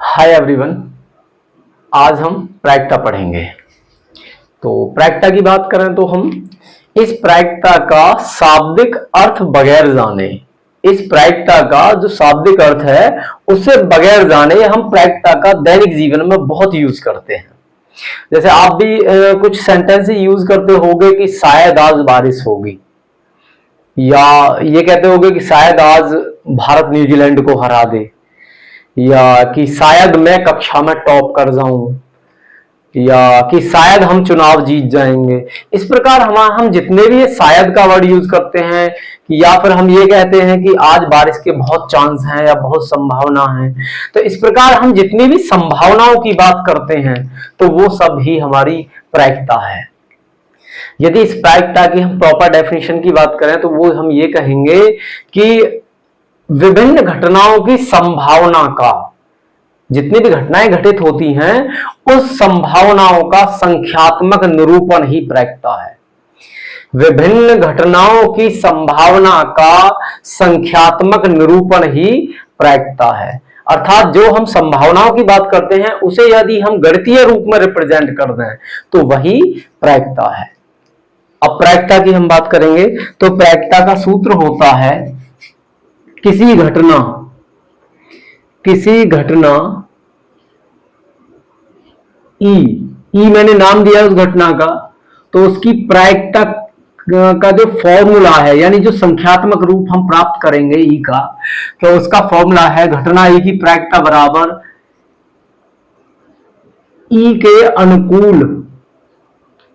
Hi everyone. आज हम प्रायिकता पढ़ेंगे। तो प्रायिकता की बात करें तो हम इस प्रायिकता का शाब्दिक अर्थ बगैर जाने, इस प्रायिकता का जो शाब्दिक अर्थ है उसे बगैर जाने हम प्रायिकता का दैनिक जीवन में बहुत यूज करते हैं। जैसे आप भी कुछ सेंटेंस यूज करते होगे कि शायद आज बारिश होगी, या ये कहते होगे कि शायद आज भारत न्यूजीलैंड को हरा दे, या कि शायद मैं कक्षा में टॉप कर जाऊं, या कि शायद हम चुनाव जीत जाएंगे। इस प्रकार हम जितने भी शायद का वर्ड यूज करते हैं, या फिर हम ये कहते हैं कि आज बारिश के बहुत चांस हैं या बहुत संभावना है। तो इस प्रकार हम जितनी भी संभावनाओं की बात करते हैं तो वो सब ही हमारी प्रायिकता है। यदि इस प्रायिकता की हम प्रॉपर डेफिनेशन की बात करें तो वो हम ये कहेंगे कि विभिन्न घटनाओं की संभावना का, जितनी भी घटनाएं घटित होती हैं उस संभावनाओं का संख्यात्मक निरूपण ही प्रायिकता है। विभिन्न घटनाओं की संभावना का संख्यात्मक निरूपण ही प्रायिकता है। अर्थात जो हम संभावनाओं की बात करते हैं उसे यदि हम गणितीय रूप में रिप्रेजेंट कर दें तो वही प्रायिकता है। अब प्रायिकता की हम बात करेंगे तो प्रायिकता का सूत्र होता है किसी घटना ई मैंने नाम दिया उस घटना का, तो उसकी प्रायिकता का जो फॉर्मूला है, यानी जो संख्यात्मक रूप हम प्राप्त करेंगे ई का, तो उसका फॉर्मूला है घटना ई की प्रायिकता बराबर ई के अनुकूल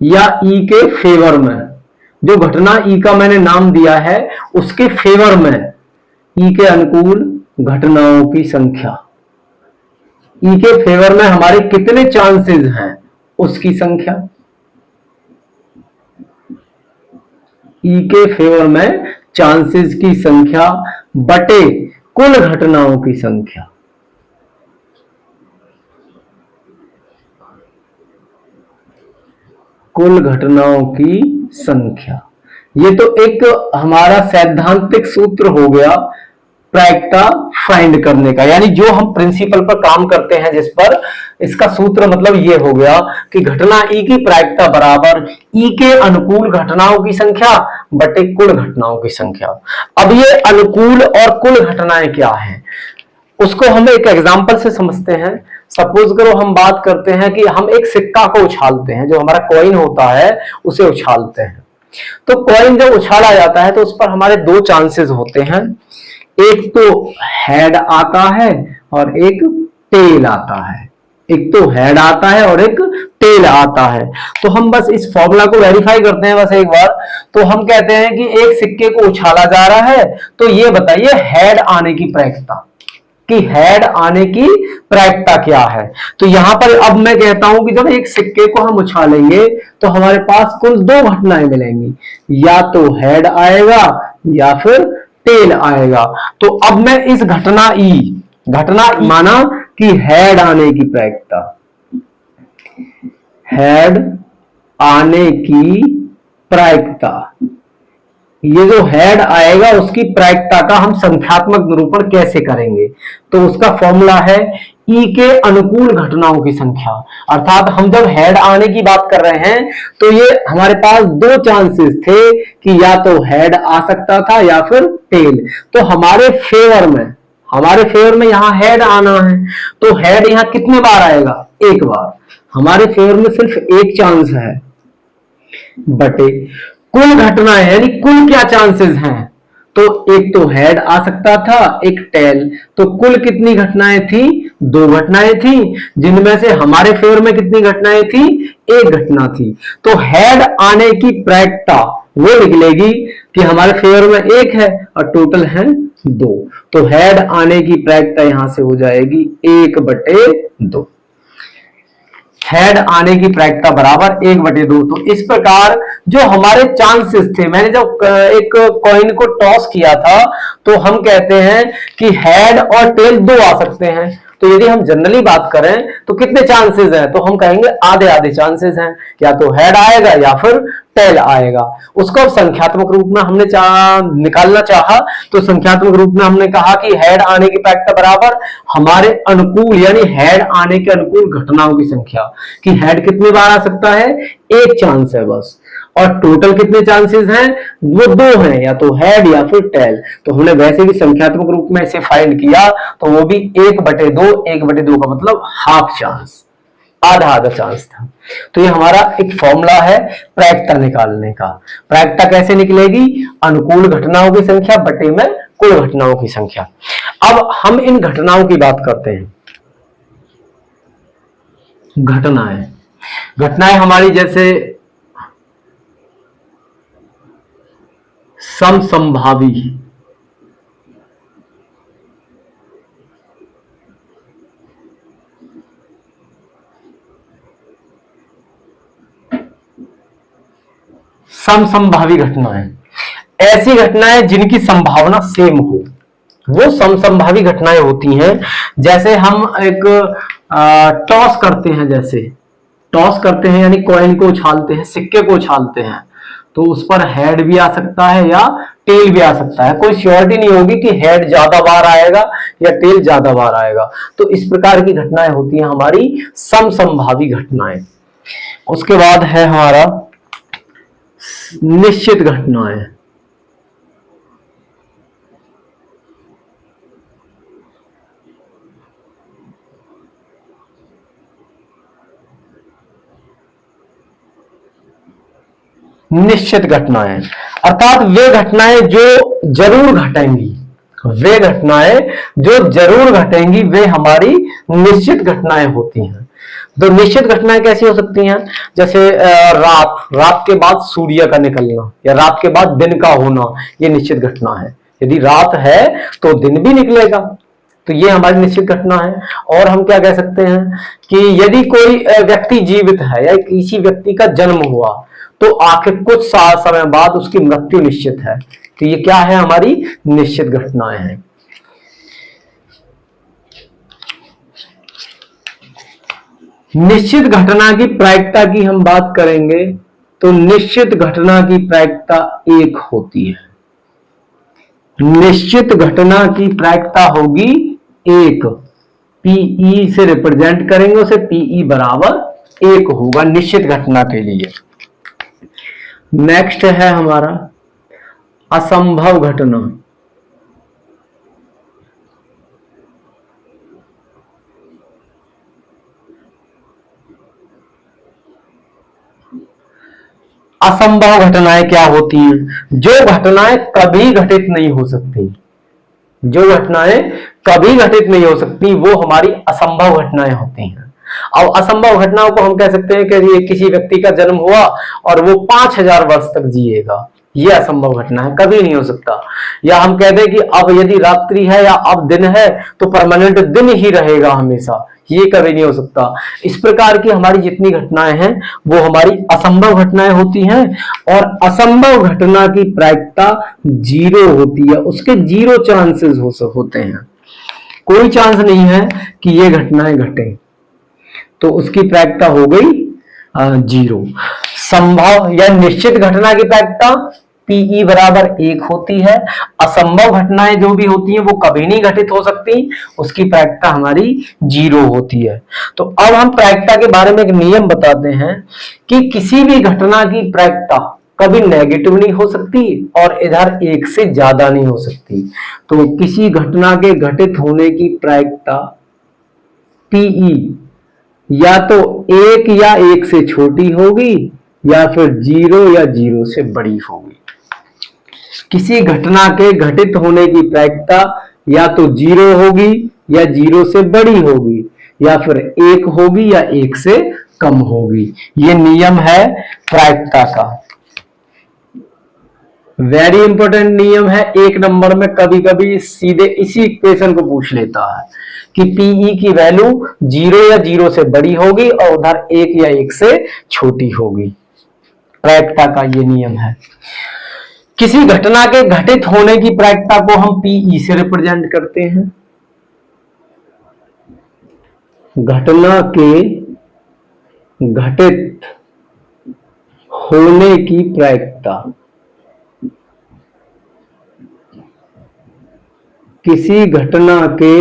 या ई के फेवर में। जो घटना ई का मैंने नाम दिया है उसके फेवर में ई के अनुकूल घटनाओं की संख्या, ई के फेवर में हमारे कितने चांसेस हैं उसकी संख्या, ई के फेवर में चांसेस की संख्या बटे कुल घटनाओं की संख्या। कुल घटनाओं की संख्या, ये तो एक हमारा सैद्धांतिक सूत्र हो गया प्रायिकता फाइंड करने का। यानी जो हम प्रिंसिपल पर काम करते हैं जिस पर, इसका सूत्र मतलब ये हो गया कि घटना ई की प्रायिकता बराबर ई के अनुकूल घटनाओं की संख्या बटे कुल घटनाओं की संख्या। अब ये अनुकूल और कुल घटनाएं क्या हैं उसको हम एक एग्जांपल से समझते हैं। सपोज करो हम बात करते हैं कि हम एक सिक्का को उछालते हैं, जो हमारा कॉइन होता है उसे उछालते हैं। तो कॉइन जब उछाला जाता है तो उस पर हमारे दो चांसेस होते हैं, एक तो हेड आता है और एक टेल आता है। एक तो हेड आता है और एक टेल आता है। तो हम बस इस फॉर्मूला को वेरीफाई करते हैं बस एक बार। तो हम कहते हैं कि एक सिक्के को उछाला जा रहा है, तो ये बताइए हेड आने की प्रायिकता, कि हेड आने की प्रायिकता क्या है। तो यहां पर अब मैं कहता हूं कि जब एक सिक्के को हम उछालेंगे तो हमारे पास कुल दो घटनाएं मिलेंगी, या तो हेड आएगा या फिर टेल आएगा। तो अब मैं इस घटना माना कि हेड आने की प्रायिकता, हेड आने की प्रायिकता, ये जो हेड आएगा उसकी प्रायिकता का हम संख्यात्मक निरूपण कैसे करेंगे। तो उसका फॉर्मूला है ई के अनुकूल घटनाओं की संख्या। अर्थात हम जब हेड आने की बात कर रहे हैं तो ये हमारे पास दो चांसेस थे कि या तो हेड आ सकता था या फिर टेल। तो हमारे फेवर में यहां हेड आना है, तो हेड यहां कितने बार आएगा, एक बार। हमारे फेवर में सिर्फ एक चांस है, बटे कुल घटनाएं, यानी कुल क्या चांसेस हैं। तो एक तो हेड आ सकता था, एक टेल। तो कुल कितनी घटनाएं थी, दो घटनाएं थी, जिनमें से हमारे फेवर में कितनी घटनाएं थी, एक घटना थी। तो हेड आने की प्रायिकता वो निकलेगी कि हमारे फेवर में एक है और टोटल है दो। तो हेड आने की प्रायिकता यहां से हो जाएगी 1/2। हेड आने की प्रायिकता बराबर 1/2। तो इस प्रकार जो हमारे चांसेस थे, मैंने जब एक कॉइन को टॉस किया था तो हम कहते हैं कि हेड और टेल दो आ सकते हैं। तो यदि हम जनरली बात करें तो कितने चांसेस हैं, तो हम कहेंगे आधे आधे चांसेस हैं, या तो हेड आएगा या फिर टेल आएगा। उसको अब संख्यात्मक रूप में हमने निकालना चाहा तो संख्यात्मक रूप में हमने कहा कि हेड आने की प्रायिकता बराबर हमारे अनुकूल यानी हेड आने के अनुकूल घटनाओं की संख्या, कि हेड कितनी बार आ सकता है, एक चांस है बस, और टोटल कितने चांसेस हैं, वो दो हैं, या तो हेड या फिर टेल। तो हमने वैसे भी संख्यात्मक रूप में इसे फाइंड किया तो वो भी 1/2, 1/2 का मतलब हाफ चांस, आधा आधा चांस था। तो ये हमारा एक फॉर्मूला है प्रायिकता निकालने का। प्रायिकता कैसे निकलेगी, अनुकूल घटनाओं की संख्या बटे में कुल घटनाओं की संख्या। अब हम इन घटनाओं की बात करते हैं। घटनाएं हमारी जैसे समसंभावी, समसंभावी घटनाएं, ऐसी घटनाएं जिनकी संभावना सेम हो, वो समसंभावी घटनाएं होती हैं। जैसे हम एक टॉस करते हैं, जैसे टॉस करते हैं यानी कॉइन को उछालते हैं, सिक्के को उछालते हैं, तो उस पर हेड भी आ सकता है या टेल भी आ सकता है। कोई श्योरिटी नहीं होगी कि हेड ज्यादा बार आएगा या टेल ज्यादा बार आएगा। तो इस प्रकार की घटनाएं होती हैं हमारी समसंभावी घटनाएं। उसके बाद है हमारा निश्चित घटनाएं। निश्चित घटनाएं अर्थात वे घटनाएं जो जरूर घटेंगी, वे घटनाएं जो जरूर घटेंगी वे हमारी निश्चित घटनाएं होती हैं। तो निश्चित घटनाएं कैसी हो सकती हैं, जैसे रात के बाद सूर्य का निकलना या रात के बाद दिन का होना, ये निश्चित घटना है। यदि रात है तो दिन भी निकलेगा, तो ये हमारी निश्चित घटना है। और हम क्या कह सकते हैं कि यदि कोई व्यक्ति जीवित है या किसी व्यक्ति का जन्म हुआ तो आखिर कुछ समय बाद उसकी मृत्यु निश्चित है, तो ये क्या है, हमारी निश्चित घटनाएं हैं। निश्चित घटना की प्रायिकता की हम बात करेंगे तो निश्चित घटना की प्रायिकता 1 होती है। निश्चित घटना की प्रायिकता होगी 1, पीई से रिप्रेजेंट करेंगे उसे, पीई बराबर 1 होगा निश्चित घटना के लिए। नेक्स्ट है हमारा असंभव घटना। असंभव घटनाएं क्या होती हैं, जो घटनाएं कभी घटित नहीं हो सकती, जो घटनाएं कभी घटित नहीं हो सकती वो हमारी असंभव घटनाएं होती हैं। अब असंभव घटनाओं को हम कह सकते हैं कि किसी व्यक्ति का जन्म हुआ और वो 5000 वर्ष तक जिएगा, ये असंभव घटना है, कभी नहीं हो सकता। या हम कह दें कि अब यदि रात्रि है या अब दिन है तो परमानेंट दिन ही रहेगा हमेशा, ये कभी नहीं हो सकता। इस प्रकार की हमारी जितनी घटनाएं हैं वो हमारी असंभव घटनाएं होती हैं। और असंभव घटना की प्रायिकता 0 होती है, उसके 0 चांसेस होते हैं, कोई चांस नहीं है कि ये घटनाएं घटे, तो उसकी प्रायिकता हो गई 0। संभव या निश्चित घटना की प्रायिकता पीई बराबर 1 होती है। असंभव घटनाएं जो भी होती हैं वो कभी नहीं घटित हो सकती, उसकी प्रायिकता हमारी 0 होती है। तो अब हम प्रायिकता के बारे में एक नियम बताते हैं कि किसी भी घटना की प्रायिकता कभी नेगेटिव नहीं हो सकती और इधर 1 से ज्यादा नहीं हो सकती। तो किसी घटना के घटित होने की प्रायिकता पीई या तो 1 या 1 से छोटी होगी या फिर 0 या 0 से बड़ी होगी। किसी घटना के घटित होने की प्रायिकता या तो 0 होगी या 0 से बड़ी होगी या फिर 1 होगी या 1 से कम होगी। ये नियम है प्रायिकता का, वेरी इंपॉर्टेंट नियम है। 1 नंबर में कभी कभी सीधे इसी इक्वेशन को पूछ लेता है कि पीई की वैल्यू 0 या 0 से बड़ी होगी और उधर 1 या 1 से छोटी होगी। प्रायिकता का ये नियम है। किसी घटना के घटित होने की प्रायिकता को हम पीई से रिप्रेजेंट करते हैं। घटना के घटित होने की प्रायिकता, किसी घटना के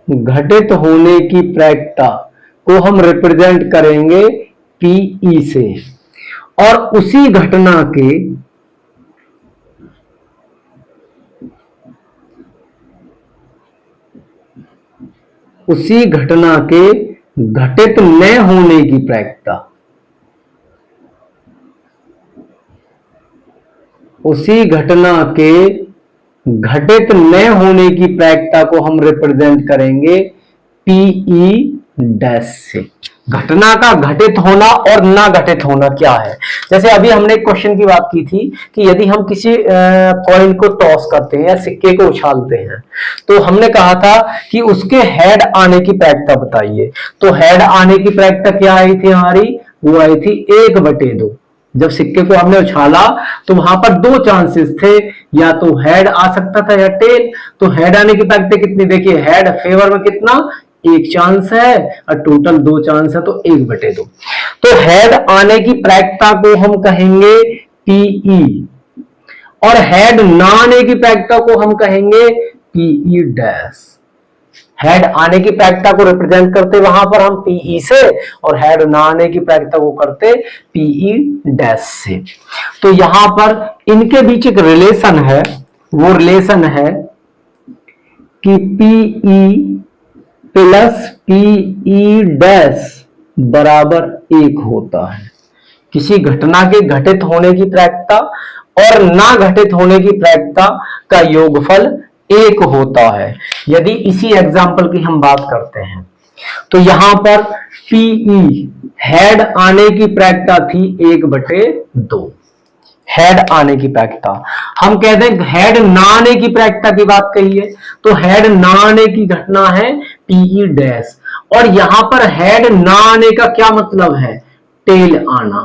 घटित होने की प्रायिकता को हम रिप्रेजेंट करेंगे पीई से, और उसी घटना के घटित न होने की प्रायिकता, उसी घटना के घटित न होने की प्रायिकता को हम रिप्रेजेंट करेंगे पीई डैश से। घटना का घटित होना और ना घटित होना क्या है? जैसे अभी हमने एक क्वेश्चन की बात की थी कि यदि हम किसी कॉइन को टॉस करते हैं या सिक्के को उछालते हैं, तो हमने कहा था कि उसके हेड आने की प्रायिकता बताइए। तो हेड आने की प्रायिकता क्या आई थी हमारी? वो आई थी 1/2। जब सिक्के को हमने उछाला तो वहां पर दो चांसेस थे, या तो हेड आ सकता था या टेल। तो हेड आने की प्रायिकता कितनी? देखिए हेड फेवर में कितना, 1 चांस है, और टोटल 2 चांस है, तो 1/2। तो हेड आने की प्रायिकता को हम कहेंगे पीई, और हेड ना आने की प्रायिकता को हम कहेंगे पीई डैश। हेड आने की प्रायिकता को रिप्रेजेंट करते वहां पर हम पीई से, और हेड ना आने की प्रायिकता को करते पीई डैश से। तो यहां पर इनके बीच एक रिलेशन है, वो रिलेशन है कि पीई प्लस पीई डैश बराबर 1 होता है। किसी घटना के घटित होने की प्रायिकता और ना घटित होने की प्रायिकता का योगफल 1 होता है। यदि इसी एग्जाम्पल की हम बात करते हैं तो यहां पर पीई हेड आने की प्रायिकता थी 1/2। हेड आने की प्रायिकता, हम कहते हैं हेड ना आने की प्रायिकता की बात कही है, तो हेड ना आने की घटना है पीई डैश, और यहां पर हेड ना आने का क्या मतलब है? टेल आना।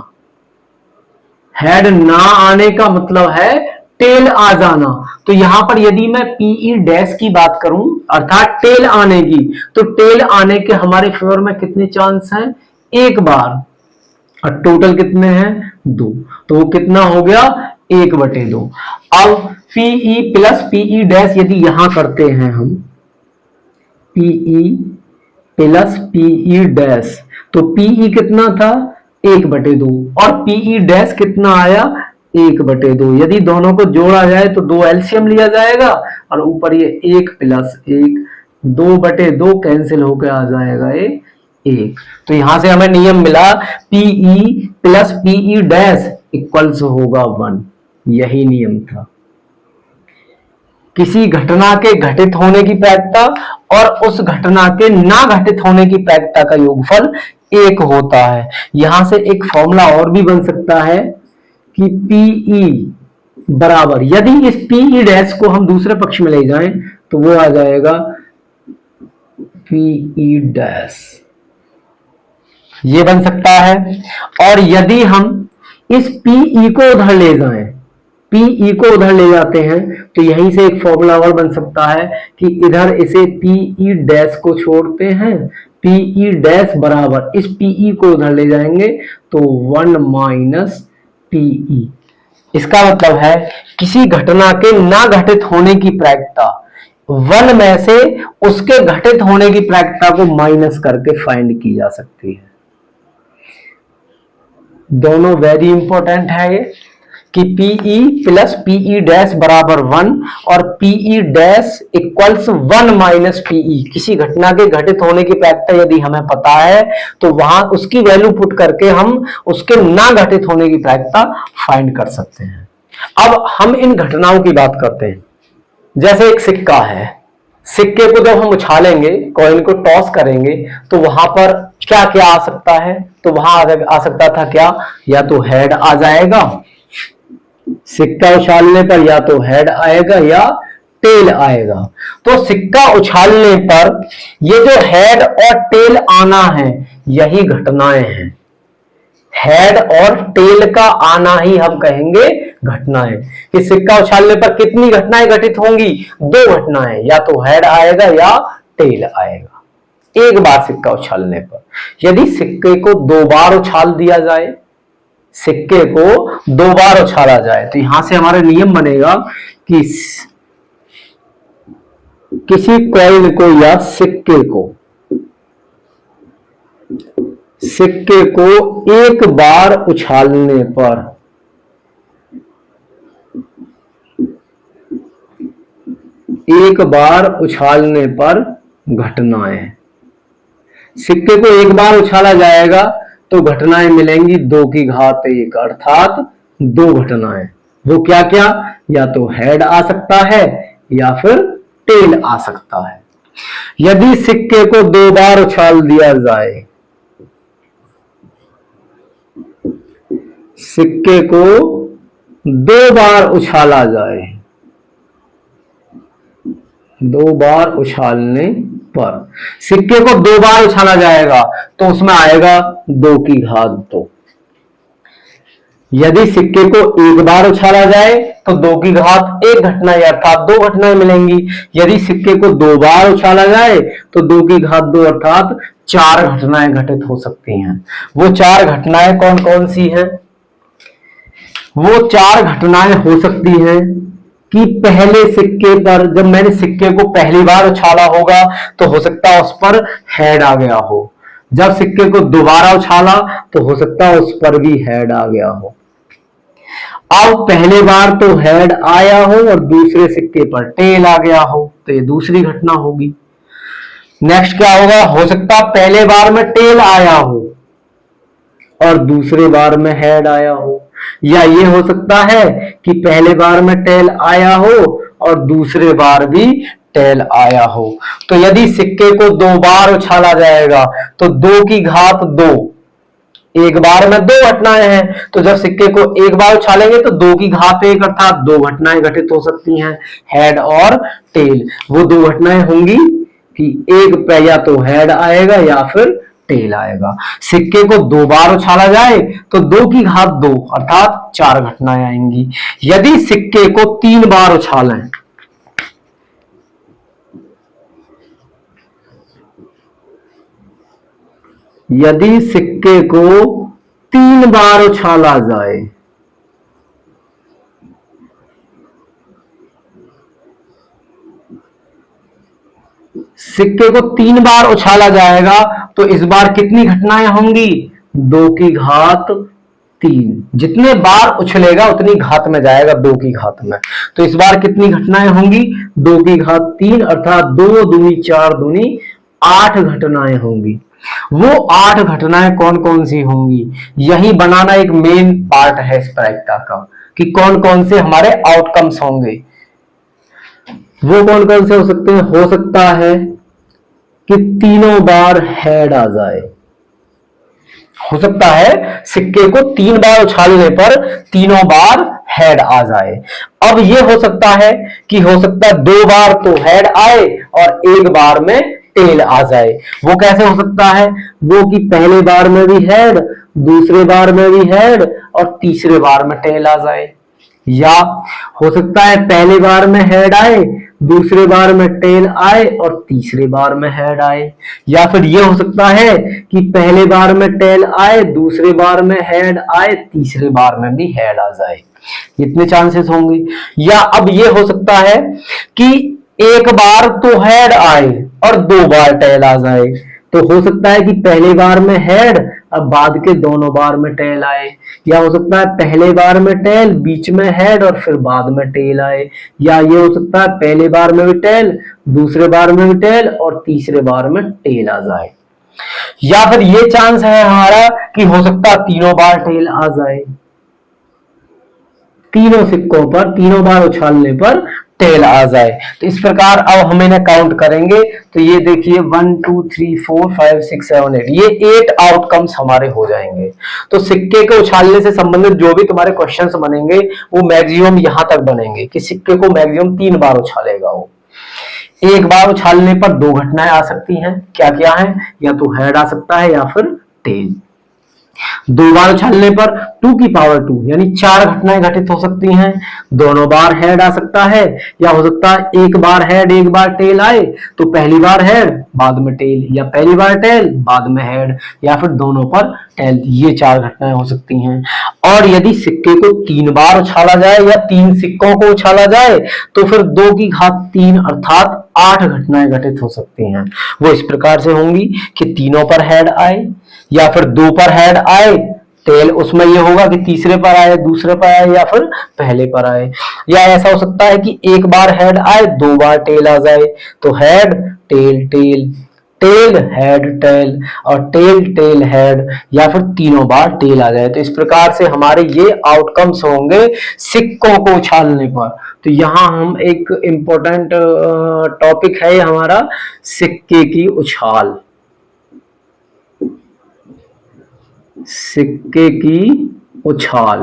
हेड ना आने का मतलब है टेल आ जाना। तो यहां पर यदि मैं पीई डैश की बात करूं अर्थात टेल आने की, तो टेल आने के हमारे फेवर में कितने चांस हैं? 1 बार, और टोटल कितने हैं? 2। तो वो कितना हो गया? 1/2। अब पीई प्लस पीई डैश यदि यहां करते हैं हम, पीई प्लस पीई डैश, तो पीई कितना था? 1/2, और पीई डैश कितना आया? 1/2। यदि दोनों को जोड़ा जाए तो 2 एलसीएम लिया जाएगा, और ऊपर ये 1 प्लस 1, 2/2 कैंसिल होकर आ जाएगा ये 1। तो यहां से हमें नियम मिला P E plus P E dash equals होगा 1। यही नियम था। किसी घटना के घटित होने की प्रायिकता और उस घटना के ना घटित होने की प्रायिकता का योगफल 1 होता है। यहां से एक फॉर्मूला और भी बन सकता है कि पीई बराबर, यदि इस पीई डैश को हम दूसरे पक्ष में ले जाएं तो वो आ जाएगा पीई डैश, ये बन सकता है। और यदि हम इस पीई को उधर ले जाएं, पीई को उधर ले जाते हैं, तो यहीं से एक फॉर्मूला और बन सकता है कि इधर इसे पीई डैश को छोड़ते हैं, पीई डैश बराबर इस पीई को उधर ले जाएंगे तो 1 माइनस पीई। इसका मतलब है किसी घटना के ना घटित होने की प्रायिकता 1 में से उसके घटित होने की प्रायिकता को माइनस करके फाइंड की जा सकती है। दोनों वेरी इंपॉर्टेंट है ये, कि पीई प्लस पीई डैश बराबर 1 और P E dash equals 1 minus P E. किसी घटना के घटित होने की प्रायिकता यदि हमें पता है तो वहां उसकी वैल्यू पुट करके हम उसके ना घटित होने की प्रायिकता फाइंड कर सकते हैं। अब हम इन घटनाओं की बात करते हैं। जैसे एक सिक्का है, सिक्के को जब हम उछालेंगे, कॉइन को टॉस करेंगे, तो वहां पर क्या क्या आ सकता है? तो वहां आ सकता था क्या? या तो हेड आ जाएगा, सिक्का उछालने पर या तो हेड आएगा या टेल आएगा। तो सिक्का उछालने पर ये जो हेड और टेल आना है यही घटनाएं हैं। हेड और टेल का आना ही हम कहेंगे घटनाएं। कि सिक्का उछालने पर कितनी घटनाएं घटित होंगी? 2 घटनाएं, या तो हेड आएगा या टेल आएगा। एक बार सिक्का उछालने पर। यदि सिक्के को 2 बार उछाल दिया जाए सिक्के को 2 बार उछाला जाए, तो यहां से हमारा नियम बनेगा कि किसी कॉइन को या सिक्के को एक बार उछालने पर घटनाएं, सिक्के को एक बार उछाला जाएगा तो घटनाएं मिलेंगी 2 की घात 1, अर्थात 2 घटनाएं। वो क्या क्या, या तो हेड आ सकता है या फिर टेल आ सकता है। यदि सिक्के को 2 बार उछाल दिया जाए, सिक्के को 2 बार उछाला जाए, 2 बार उछालने पर सिक्के को 2 बार उछाला जाएगा तो उसमें आएगा 2 की घात 2। यदि सिक्के को 1 बार उछाला जाए तो 2 की घात 1 घटनाएं, अर्थात 2 घटनाएं मिलेंगी। यदि सिक्के को 2 बार उछाला जाए तो 2 की घात 2 अर्थात 4 घटनाएं घटित हो सकती हैं। वो 4 घटनाएं कौन कौन सी हैं? वो 4 घटनाएं हो सकती हैं कि पहले सिक्के पर, जब मैंने सिक्के को पहली बार उछाला होगा तो हो सकता है उस पर हेड आ गया हो। जब सिक्के को दोबारा उछाला तो हो सकता है उस पर भी हेड आ गया हो। अब पहले बार तो हेड आया हो और दूसरे सिक्के पर टेल आ गया हो, तो ये दूसरी घटना होगी। नेक्स्ट क्या होगा? हो सकता है पहले बार में टेल आया हो और दूसरे बार में हेड आया हो, या ये हो सकता है कि पहले बार में टेल आया हो और दूसरे बार भी टेल आया हो। तो यदि सिक्के को 2 बार उछाला जाएगा तो 2 की घात 2, एक बार में 2 घटनाएं हैं, तो जब सिक्के को 1 बार उछालेंगे तो 2 की घात 1 अर्थात 2 घटनाएं घटित हो सकती हैं, हेड और टेल। वो 2 घटनाएं होंगी कि एक पे या तो हेड आएगा या फिर टेल आएगा। सिक्के को 2 बार उछाला जाए तो 2 की घात 2 अर्थात 4 घटनाएं आएंगी। यदि सिक्के को 3 बार उछालें, यदि सिक्के को 3 बार उछाला जाए, सिक्के को 3 बार उछाला जाएगा तो इस बार कितनी घटनाएं होंगी? 2 की घात 3। जितने बार उछलेगा उतनी घात में जाएगा, 2 की घात में। तो इस बार कितनी घटनाएं होंगी? 2 की घात 3 अर्थात 2 दूनी 4 दूनी 8 घटनाएं होंगी। वो 8 घटनाएं कौन कौन सी होंगी, यही बनाना एक मेन पार्ट है इस प्रायिकता का, कि कौन कौन से हमारे आउटकम्स होंगे। वो कौन कौन से हो सकते हैं? हो सकता है कि तीनों बार हेड आ जाए, हो सकता है सिक्के को 3 बार उछालने पर तीनों बार हेड आ जाए। अब ये हो सकता है कि हो सकता है 2 बार तो हेड आए और 1 बार में टेल आ जाए। वो कैसे हो सकता है? वो कि पहले बार में भी हेड, दूसरे बार में भी हेड और तीसरे बार में टेल आ जाए। या हो सकता है पहले बार में हेड आए, दूसरे बार में टेल आए और तीसरे बार में हेड आए। या फिर यह हो सकता है कि पहले बार में टेल आए, दूसरे बार में हेड आए, तीसरे बार में भी हेड आ जाए। इतने चांसेस होंगे। या अब यह हो सकता है कि 1 बार तो हेड आए और 2 बार टेल आ जाए। तो हो सकता है कि पहले बार में हेड अब बाद के दोनों बार में टेल आए। या हो सकता है पहले बार में टेल, बीच में हेड और फिर बाद में टेल आए। या ये हो सकता है पहले बार में भी टेल, दूसरे बार में भी टेल और तीसरे बार में टेल आ जाए। या फिर ये चांस है हमारा कि हो सकता है तीनों बार टेल आ जाए, तीनों सिक्कों पर तीनों बार उछालने पर टेल आ जाए। तो इस प्रकार अब हम इन्हें काउंट करेंगे तो ये देखिए 1 2 3 4 5 6 7 8, ये 8 आउटकम्स हमारे हो जाएंगे। तो सिक्के को उछालने से संबंधित जो भी तुम्हारे क्वेश्चंस बनेंगे वो मैक्सिमम यहां तक बनेंगे कि सिक्के को मैक्सिमम 3 बार उछालेगा वो। 1 बार उछालने पर 2 घटनाएं आ सकती हैं, क्या क्या है? या तो हेड आ सकता है या फिर टेल। दो बार उछालने पर 2 की पावर 2 यानी 4 घटनाएं घटित हो सकती हैं। दोनों बार हेड आ सकता है, या हो सकता है एक बार हेड एक बार टेल आए, तो पहली बार हेड बाद में टेल, या पहली बार टेल बाद में हेड, या फिर दोनों पर टेल। ये 4 घटनाएं हो सकती हैं। और यदि सिक्के को 3 बार उछाला जाए या 3 सिक्कों को उछाला जाए तो फिर 2 की घात 3 अर्थात 8 घटनाएं घटित हो सकती हैं। वो इस प्रकार से होंगी कि तीनों पर हेड आए, या फिर 2 पर हेड आए, टेल उसमें यह होगा कि तीसरे पर आए, दूसरे पर आए, या फिर पहले पर आए। या ऐसा हो सकता है कि एक बार हेड आए, 2 बार टेल आ जाए, तो head tail tail, tail head tail, और टेल टेल हेड, या फिर तीनों बार टेल आ जाए। तो इस प्रकार से हमारे ये आउटकम्स होंगे सिक्कों को उछालने पर। तो यहाँ हम एक इंपॉर्टेंट टॉपिक है हमारा सिक्के की उछाल, सिक्के की उछाल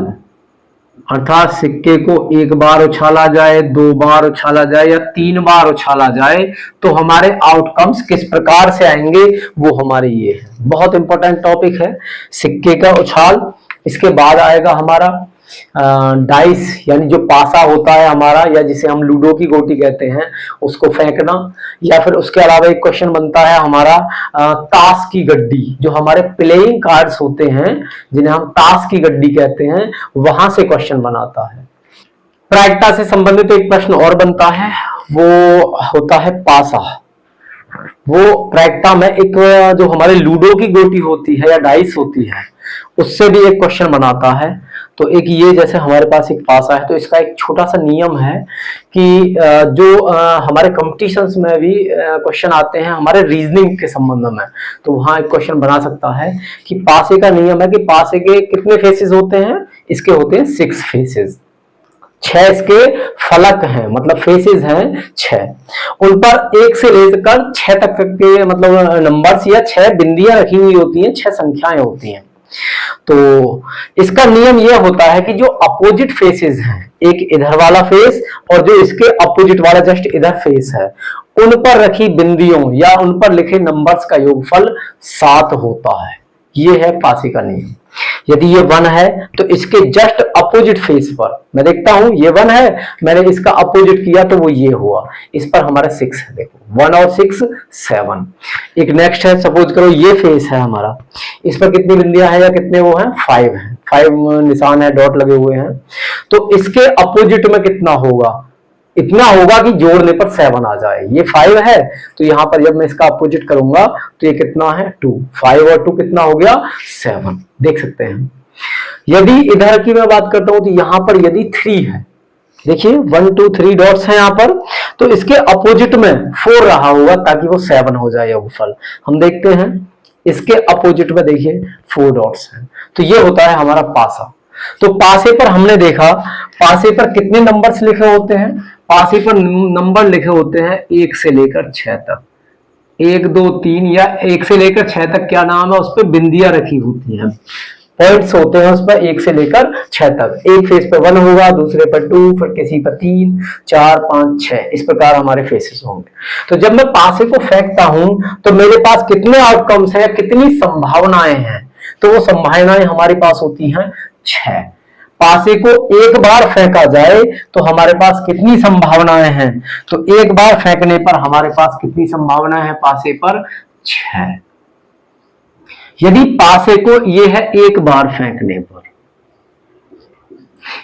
अर्थात सिक्के को एक बार उछाला जाए, 2 बार उछाला जाए, या 3 बार उछाला जाए तो हमारे आउटकम्स किस प्रकार से आएंगे, वो हमारे ये है। बहुत इंपॉर्टेंट टॉपिक है सिक्के का उछाल। इसके बाद आएगा हमारा डाइस, यानी जो पासा होता है हमारा, या जिसे हम लूडो की गोटी कहते हैं, उसको फेंकना। या फिर उसके अलावा एक क्वेश्चन बनता है हमारा ताश की गड्डी, जो हमारे प्लेइंग कार्ड्स होते हैं जिन्हें हम ताश की गड्डी कहते हैं, वहां से क्वेश्चन बनाता है। प्रायिकता से संबंधित एक प्रश्न और बनता है, वो होता है पासा। वो प्रायिकता में एक जो हमारे लूडो की गोटी होती है या डाइस होती है, उससे भी एक क्वेश्चन बनाता है। तो एक ये जैसे हमारे पास एक पासा है, तो इसका एक छोटा सा नियम है कि जो हमारे कॉम्पिटिशन्स में भी क्वेश्चन आते हैं हमारे रीजनिंग के संबंध में, तो वहां एक क्वेश्चन बना सकता है कि पासे का नियम है कि पासे के कितने फेसेस होते हैं, इसके होते हैं 6 फेसेस। 6 इसके फलक हैं, मतलब फेसेस हैं 6। उन पर 1 से लेकर 6 तक के मतलब नंबर्स या 6 बिंदियां रखी हुई होती हैं, 6 संख्याएं होती हैं। तो इसका नियम यह होता है कि जो अपोजिट फेसेस हैं, एक इधर वाला फेस और जो इसके अपोजिट वाला जस्ट इधर फेस है, उन पर रखी बिंदियों या उन पर लिखे नंबर्स का योगफल 7 होता है। ये है पासे का नियम। यदि ये 1 है तो इसके जस्ट अपोजिट फेस पर मैं देखता हूं ये 1 है, मैंने इसका अपोजिट किया तो वो ये हुआ, इस पर हमारा 6 है। देखो 1 और 6 7। एक नेक्स्ट है, सपोज करो ये फेस है हमारा, इस पर कितनी बिंदियां हैं या कितने वो हैं, 5 है, 5 निशान है, डॉट लगे हुए हैं। तो इसके अपोजिट में कितना होगा, इतना होगा कि जोड़ने पर 7 आ जाए। ये 5 है तो यहां पर जब मैं इसका अपोजिट करूंगा तो ये कितना है 2, 5 और 2 कितना हो गया 7। देख सकते हैं। यदि इधर की मैं बात करता हूं तो यहां पर यदि 3 है, देखिए 1 2 3 डॉट्स हैं यहां पर, तो इसके अपोजिट में 4 रहा होगा ताकि वो 7 हो जाए योगफल। हम देखते हैं इसके अपोजिट में देखिए 4 डॉट्स हैं, तो ये होता है हमारा पासा। तो पासे पर हमने देखा, पासे पर कितने नंबर्स लिखे होते हैं, पासे पर नंबर लिखे होते हैं 1 से लेकर 6 तक। 1 2 3 या 1 से लेकर 6 तक क्या नाम है, उस पर बिंदियां रखी होती हैं, पॉइंट्स होते हैं उस पर 1 से लेकर 6 तक। एक फेस पे 1 होगा, दूसरे पर 2, फिर किसी पर 3 4 5 6, इस प्रकार हमारे फेसेस होंगे। तो जब मैं पासे को फेंकता हूं तो मेरे पास कितने आउटकम्स हैं, कितनी संभावनाएं हैं, तो वो संभावनाएं हमारे पास होती हैं 6। पासे को एक बार फेंका जाए तो हमारे पास कितनी संभावनाएं हैं, तो एक बार फेंकने पर हमारे पास कितनी संभावनाएं हैं पासे पर 6। यदि पासे को ये है एक बार फेंकने पर,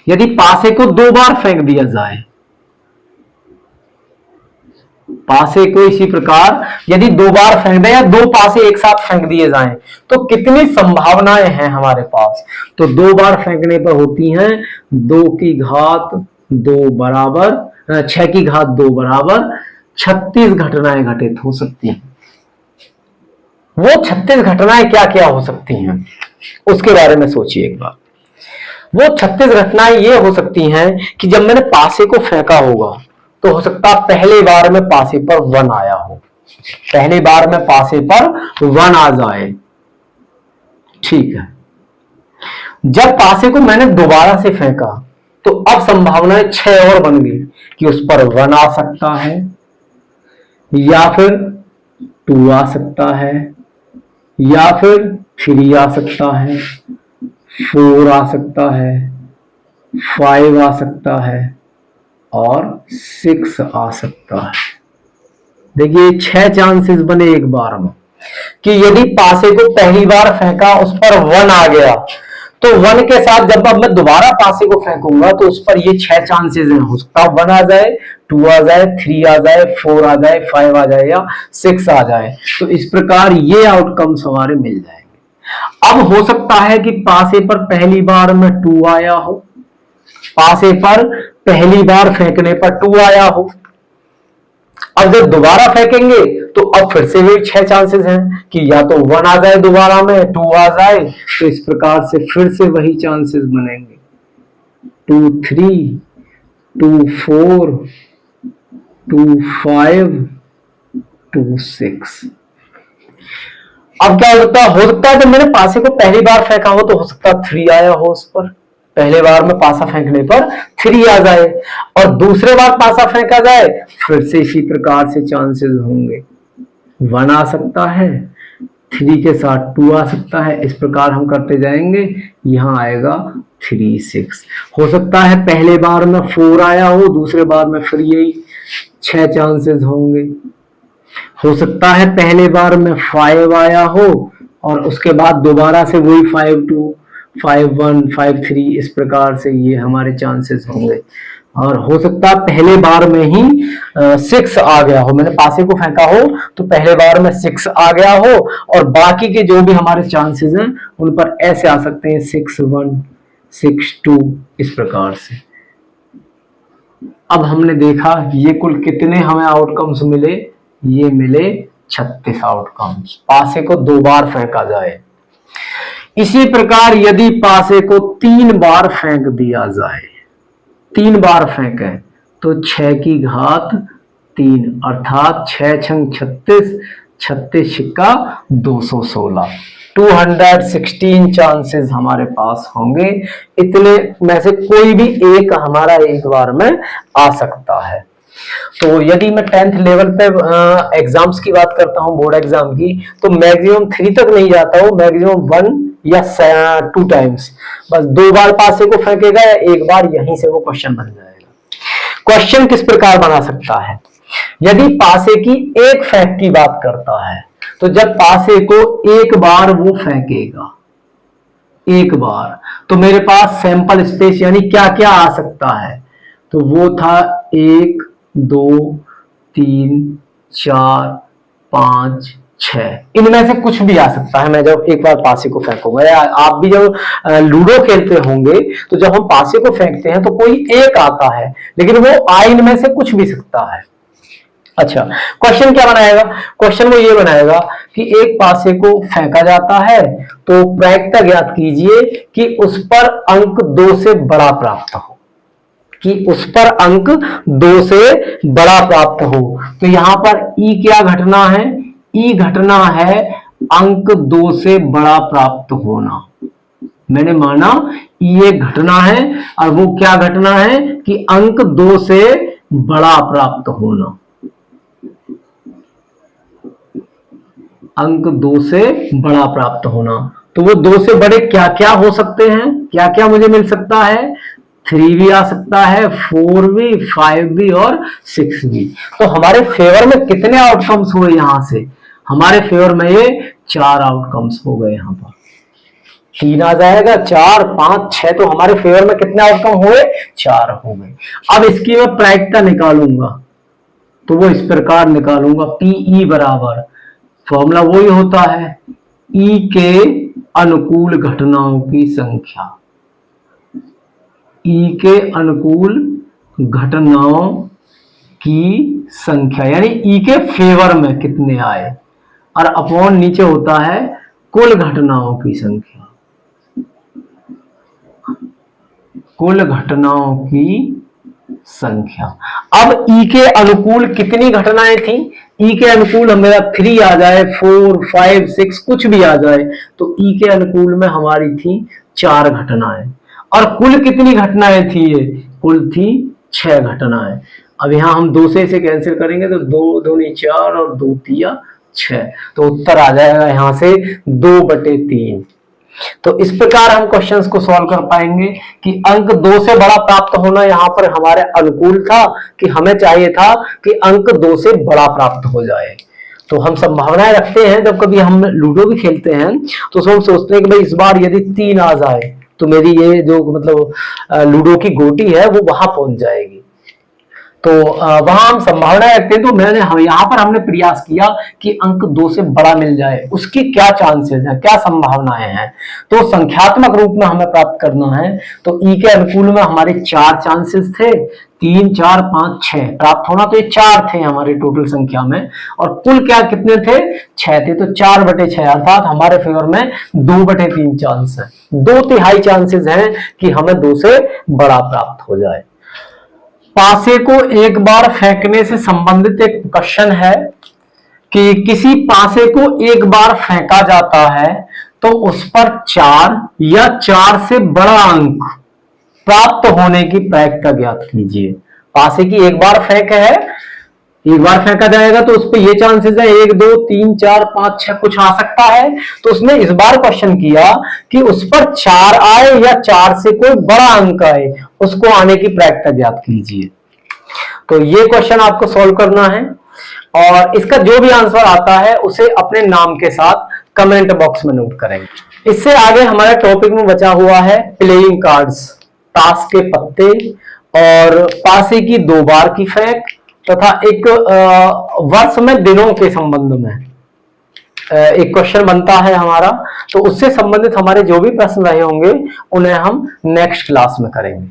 यदि पासे को 2 बार फेंक दिया जाए, पासे को इसी प्रकार यदि 2 बार फेंक दें या 2 पासे एक साथ फेंक दिए जाएं तो कितनी संभावनाएं हैं हमारे पास, तो 2 बार फेंकने पर होती हैं 2 की घात 2 बराबर 6 की घात 2 बराबर 36 घटनाएं घटित हो सकती हैं। वो 36 घटनाएं क्या क्या हो सकती हैं उसके बारे में सोचिए एक बार। वो 36 घटनाएं ये हो सकती हैं कि जब मैंने पासे को फेंका होगा तो हो सकता है पहले बार में पासे पर 1 आया हो, पहली बार में पासे पर 1 आ जाए, ठीक है। जब पासे को मैंने दोबारा से फेंका तो अब संभावनाएं 6 और बन गई कि उस पर 1 आ सकता है, या फिर 2 आ सकता है, या फिर 3 आ सकता है, 4 आ सकता है, 5 आ सकता है और 6 आ सकता है। देखिए 6 चांसेस बने एक बार में कि यदि पासे को पहली बार फेंका उस पर 1 आ गया तो 1 के साथ जब अब मैं दोबारा पासे को फेंकूंगा तो उस पर ये 6 चांसेस हैं, हो सकता है 1 आ जाए, 2 आ जाए, 3 आ जाए, 4 आ जाए, 5 आ जाए या 6 आ जाए। तो इस प्रकार ये आउटकम्स हमारे मिल जाएंगे। अब हो सकता है कि पासे पर पहली बार में 2 आया हो, पासे पर पहली बार फेंकने पर 2 आया हो, अब जब दोबारा फेंकेंगे तो अब फिर से वही 6 चांसेस हैं कि या तो 1 आ जाए दोबारा में, 2 आ जाए, तो इस प्रकार से फिर से वही चांसेस बनेंगे 2 3, 2 4, 2 5, 2 6। अब क्या हो सकता है जब मैंने पासे को पहली बार फेंका हो तो हो सकता है 3 आया हो उस पर, पहले बार में पासा फेंकने पर 3 आ जाए, और दूसरे बार पासा फेंका जाए फिर से इसी प्रकार से चांसेस होंगे, 1 आ सकता है, 3 के साथ 2 आ सकता है, इस प्रकार हम करते जाएंगे, यहां आएगा 3 6। हो सकता है पहले बार में 4 आया हो, दूसरे बार में फिर यही 6 चांसेस होंगे। हो सकता है पहले बार में 5 आया हो और उसके बाद दोबारा से वही 5 2, 5 1, 5 3, इस प्रकार से ये हमारे चांसेस होंगे। और हो सकता है पहले बार में ही 6 आ गया हो, मैंने पासे को फेंका हो तो पहले बार में 6 आ गया हो और बाकी के जो भी हमारे चांसेस हैं उन पर ऐसे आ सकते हैं 6 1, 6 2, इस प्रकार से। अब हमने देखा ये कुल कितने हमें आउटकम्स मिले, ये मिले 36 आउटकम्स, पासे को 2 बार फेंका जाए। इसी प्रकार यदि पासे को 3 बार फेंक दिया जाए, 3 बार फेंके तो 6 की घात 3 अर्थात 6 छंग 36, 36 छिक्का 216, 216 चांसेस हमारे पास होंगे। इतने में से कोई भी एक हमारा एक बार में आ सकता है। तो यदि मैं 10th लेवल पे एग्जाम्स की बात करता हूं, बोर्ड एग्जाम की, तो मैक्सिमम 3 तक नहीं जाता हूं, मैक्सिमम 1 या 2 टाइम्स, बस 2 बार पासे को फेंकेगा या एक बार, यहीं से वो क्वेश्चन बन जाएगा। क्वेश्चन किस प्रकार बना सकता है, यदि पासे की एक फेंक की बात करता है तो जब पासे को एक बार वो फेंकेगा, एक बार, तो मेरे पास सैंपल स्पेस यानी क्या क्या आ सकता है, तो वो था 1 2 3 4 5 6, इनमें से कुछ भी आ सकता है। मैं जब एक बार पासे को फेंकूंगा, या आप भी जब लूडो खेलते होंगे तो जब हम पासे को फेंकते हैं तो कोई एक आता है, लेकिन वो इनमें से कुछ भी सकता है। अच्छा, क्वेश्चन क्या बनाएगा, क्वेश्चन वो ये बनाएगा कि एक पासे को फेंका जाता है तो प्रायिकता ज्ञात कीजिए कि उस पर अंक 2 से बड़ा प्राप्त हो, कि उस पर अंक 2 से बड़ा प्राप्त हो। तो यहां पर ई क्या घटना है, ई घटना है अंक 2 से बड़ा प्राप्त होना। मैंने माना ये घटना है और वो क्या घटना है कि अंक 2 से बड़ा प्राप्त होना, अंक 2 से बड़ा प्राप्त होना। तो वो 2 से बड़े क्या क्या हो सकते हैं, क्या क्या मुझे मिल सकता है, 3 भी आ सकता है, 4 भी, 5 भी और 6 भी। तो हमारे फेवर में कितने आउटकम्स हुए, यहां से हमारे फेवर में ये 4 आउटकम्स हो गए। यहां पर 3 आ जाएगा, 4 5 6, तो हमारे फेवर में कितने आउटकम हुए, 4 हो गए। अब इसकी मैं प्रायिकता निकालूंगा तो वो इस प्रकार निकालूंगा, पीई बराबर, फॉर्मूला वही होता है, ई के अनुकूल घटनाओं की संख्या, ई के अनुकूल घटनाओं की संख्या यानी ई के फेवर में कितने आए, और अपॉन नीचे होता है कुल घटनाओं की संख्या, कुल घटनाओं की संख्या। अब ई के अनुकूल कितनी घटनाएं थी, ई के अनुकूल मेरा 3 आ जाए, 4 5 6 कुछ भी आ जाए, तो ई के अनुकूल में हमारी थी 4 घटनाएं। और कुल कितनी घटनाएं थी, ये कुल थी 6 घटनाएं। अब यहां हम 2 से इसे कैंसिल करेंगे तो 2 दूनी 4 और 2 तिया 6। तो उत्तर आ जाएगा यहां से 2/3। तो इस प्रकार हम क्वेश्चंस को सॉल्व कर पाएंगे कि अंक 2 से बड़ा प्राप्त होना यहाँ पर हमारे अनुकूल था कि हमें चाहिए था कि अंक 2 से बड़ा प्राप्त हो जाए। तो हम संभावनाएं रखते हैं, जब कभी हम लूडो भी खेलते हैं तो हम सोचते हैं कि भाई इस बार यदि 3 आ जाए तो मेरी ये जो मतलब लूडो की गोटी है वो वहां पहुंच जाएगी। तो वहां हम संभावना रखते हैं। तो यहाँ पर हमने प्रयास किया कि अंक 2 से बड़ा मिल जाए, उसकी क्या चांसेस हैं, क्या संभावनाएं हैं। तो संख्यात्मक रूप में हमें प्राप्त करना है। तो ई के अनुकूल में हमारे 4 चांसेस थे, 3, 4, 5, 6 प्राप्त होना। तो ये 4 थे हमारे टोटल संख्या में, और कुल क्या कितने थे, 6 थे। तो 4/6 अर्थात हमारे फेवर में 2/3 चांस है। 2/3 चांसेस हैं कि हमें 2 से बड़ा प्राप्त हो जाए। पासे को एक बार फेंकने से संबंधित एक क्वेश्चन है कि किसी पासे को एक बार फेंका जाता है तो उस पर 4 या 4 से बड़ा अंक प्राप्त होने की प्रायिकता ज्ञात कीजिए। पासे की एक बार फेंक है, एक बार फेंका जाएगा तो उस पर ये चांसेस है 1, 2, 3, 4, 5, 6 कुछ आ सकता है। तो उसने इस बार क्वेश्चन किया कि उस पर 4 आए या 4 से कोई बड़ा अंक आए, उसको आने की प्रायिकता ज्ञात कीजिए। तो ये क्वेश्चन आपको सॉल्व करना है, और इसका जो भी आंसर आता है उसे अपने नाम के साथ कमेंट बॉक्स में नोट करेंगे। इससे आगे हमारे टॉपिक में बचा हुआ है प्लेइंग कार्ड्स, ताश के पत्ते और पासे की 2 बार की फेंक तथा एक वर्ष में दिनों के संबंध में एक क्वेश्चन बनता है हमारा। तो उससे संबंधित हमारे जो भी प्रश्न रहे होंगे उन्हें हम नेक्स्ट क्लास में करेंगे।